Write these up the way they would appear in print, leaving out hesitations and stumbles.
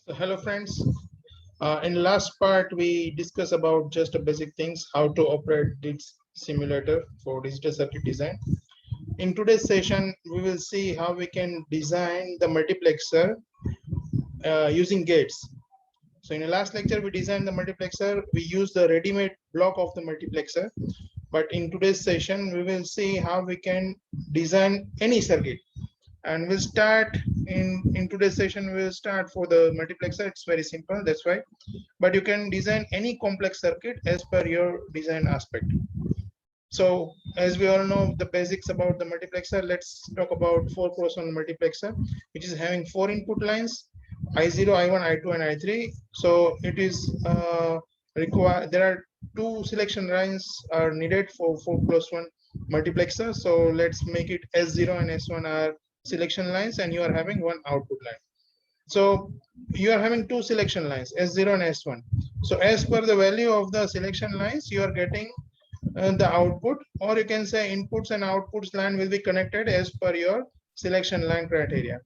So hello friends. In last part we discussed about just the basic things, how to operate this simulator for digital circuit design. In today's session we will see how we can design the multiplexer using gates. So in the last lecture we designed the multiplexer, we used the ready-made block of the multiplexer, but in today's session we will see how we can design any circuit. And we'll start in today's session, we'll start for the multiplexer. It's very simple, that's why, but you can design any complex circuit as per your design aspect. So as we all know the basics about the multiplexer, let's talk about 4x1 multiplexer, which is having 4 input lines, I0, I1, I2 and I3. So it is there are 2 selection lines are needed for 4x1 multiplexer. So let's make it S0 and S1 are selection lines, and you are having one output line. So you are having 2 selection lines, S0 and S1. So as per the value of the selection lines, you are getting the output, or you can say inputs and outputs line will be connected as per your selection line criteria.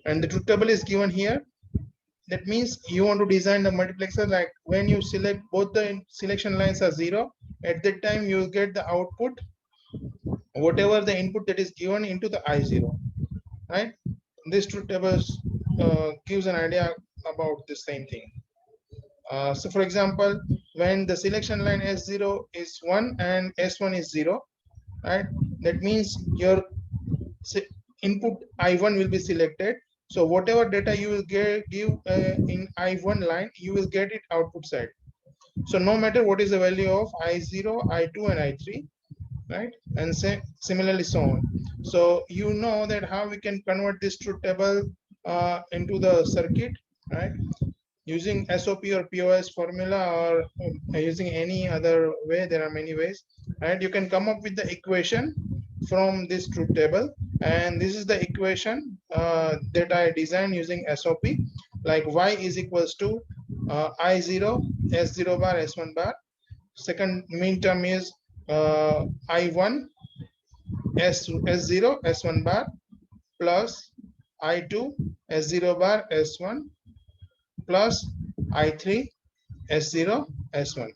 And the truth table is given here. That means you want to design the multiplexer like when you select both the selection lines are 0, at that time you will get the output whatever the input that is given into the I0, right? This truth table gives an idea about the same thing. So for example, when the selection line S0 is 1 and S1 is 0, right? That means your input I1 will be selected. So whatever data you will give in I1 line, you will get it output side. So no matter what is the value of I0, I2 and I3, right? And similarly so on. So you know that how we can convert this truth table into the circuit, right? Using SOP or POS formula, or using any other way. There are many ways, and you can come up with the equation from this truth table. And this is the equation that I designed using SOP, like y is equals to I0 S0 bar S1 bar. Second mean term is I1 S0 S1 bar plus I2 S0 bar S1 plus I3 S0 S1.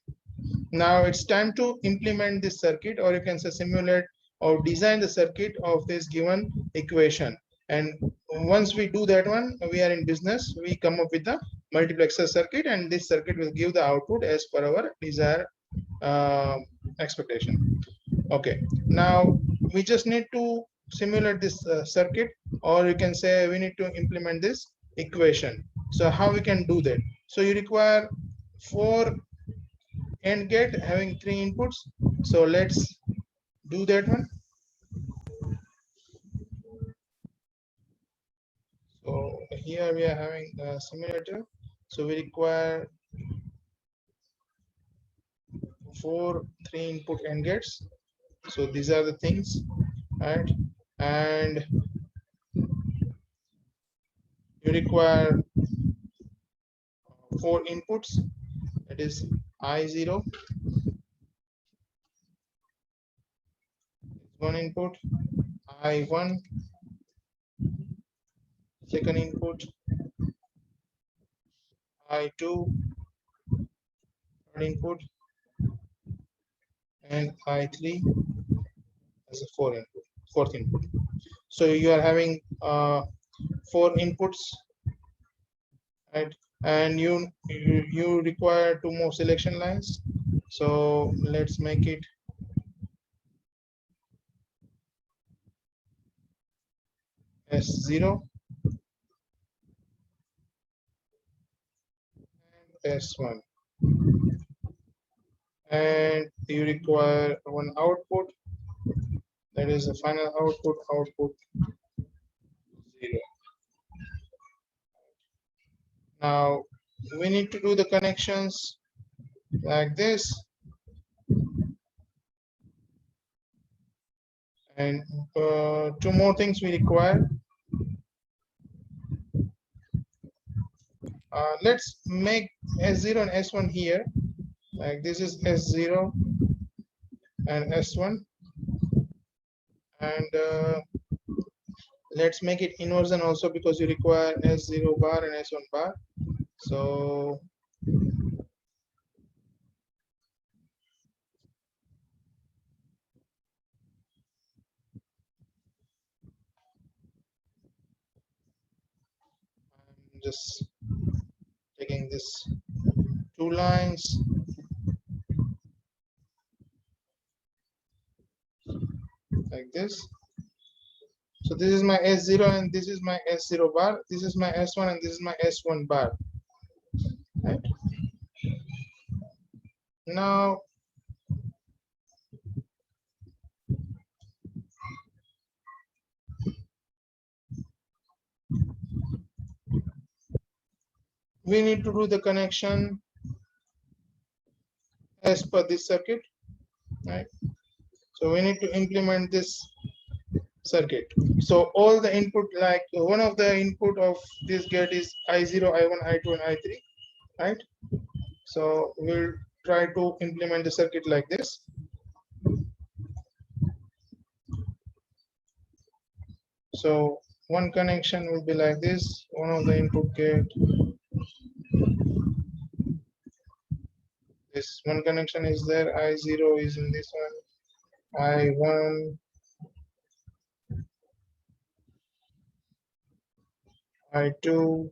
Now it's time to implement this circuit, or you can say simulate or design the circuit of this given equation. And once we do that one, we are in business. We come up with the multiplexer circuit, and this circuit will give the output as per our desired expectation. Okay, now we just need to simulate this circuit, or you can say we need to implement this equation. So how we can do that? So you require 4 AND gate having 3 inputs. So let's do that one. So here we are having a simulator. So we require 4 3 input AND gates. So these are the things, right? And you require 4 inputs. That is I0, one input, I1, second input, I2, third input, and I3 as a fourth input. So you are having 4 inputs, right? And you require 2 more selection lines. So let's make it S0 and S1. And you require one output, that is the final output 0. Now we need to do the connections like this, and 2 more things we require. Let's make S0 and S1 here, like this is S0 and S1, and let's make it inversion also, because you require S0 bar and S1 bar. So I'm just taking this two lines like this. So this is my S0 and this is my S0 bar. This is my S1 and this is my S1 bar. Right? Now we need to do the connection as per this circuit, right? So we need to implement this circuit. So all the input, like one of the input of this gate is I0, I1, I2, and I3, right? So we'll try to implement the circuit like this. So one connection will be like this. One of the input gate. This one connection is there. I0 is in this one. I1, I2,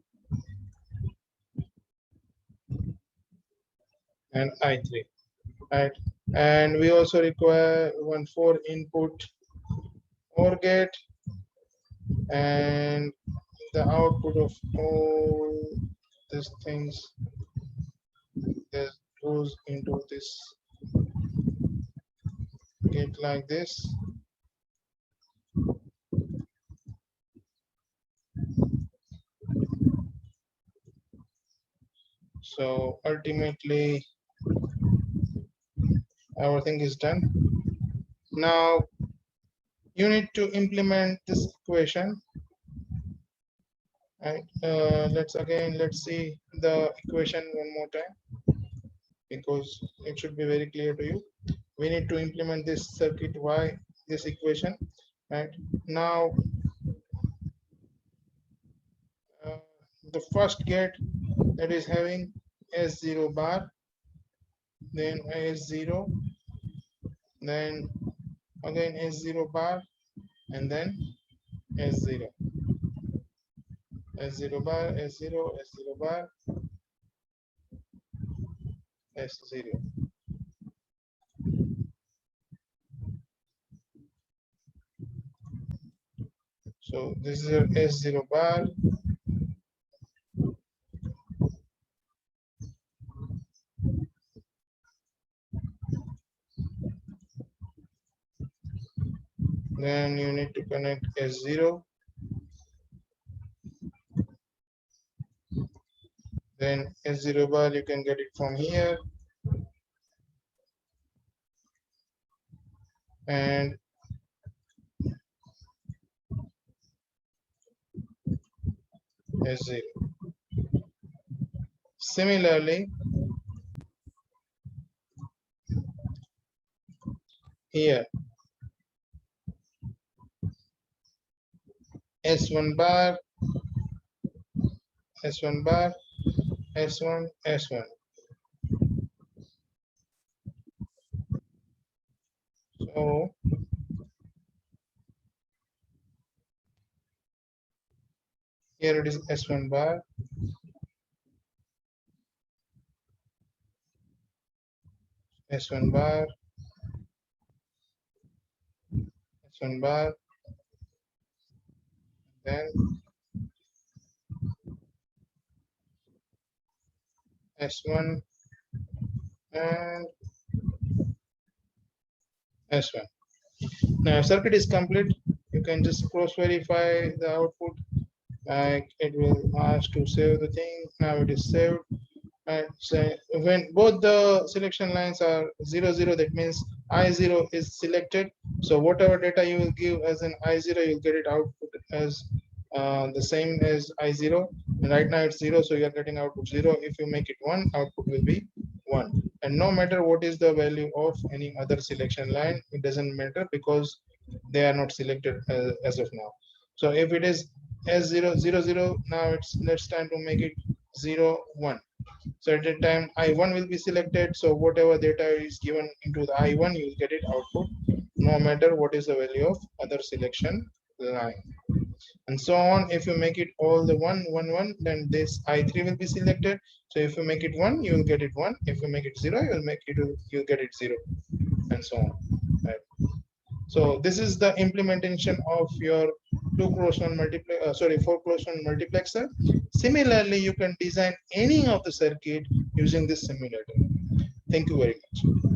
and I3, right? And we also require one 4 input OR gate, and the output of all these things that goes into this gate like this. So ultimately everything is done. Now you need to implement this equation. Right? Let's see the equation one more time, because it should be very clear to you. We need to implement this circuit Y, this equation. Right now, the first gate that is having S0 bar, then S0, then again S0 bar, and then S0, S0 bar, S0, S0 bar, S0. So this is your S0 bar. Then you need to connect S0. Then S0 bar, you can get it from here. And S0. Similarly, here S1 bar, S1 bar, S1, S1. So here it is S1 bar, S1 bar, S1 bar, then S1 and S1. Now circuit is complete. You can just cross verify the output. Like it will ask to save the thing. Now it is saved. And so when both the selection lines are 0, 0, that means I0 is selected. So whatever data you will give as an I0, you'll get it output as the same as I0. And right now it's 0, so you're getting output 0. If you make it 1, output will be 1. And no matter what is the value of any other selection line, it doesn't matter because they are not selected as of now. So if it is S0, 0, 0, now it's let's time to make it 0, 1. So at that time I1 will be selected. So whatever data is given into the I1, you will get it output, no matter what is the value of other selection line. And so on. If you make it all the 1, 1, 1, then this I3 will be selected. So if you make it 1, you will get it 1. If you make it 0, you'll get it 0, and so on. Right. So this is the implementation of your 4-close-1 multiplexer. Similarly, you can design any of the circuit using this simulator. Thank you very much.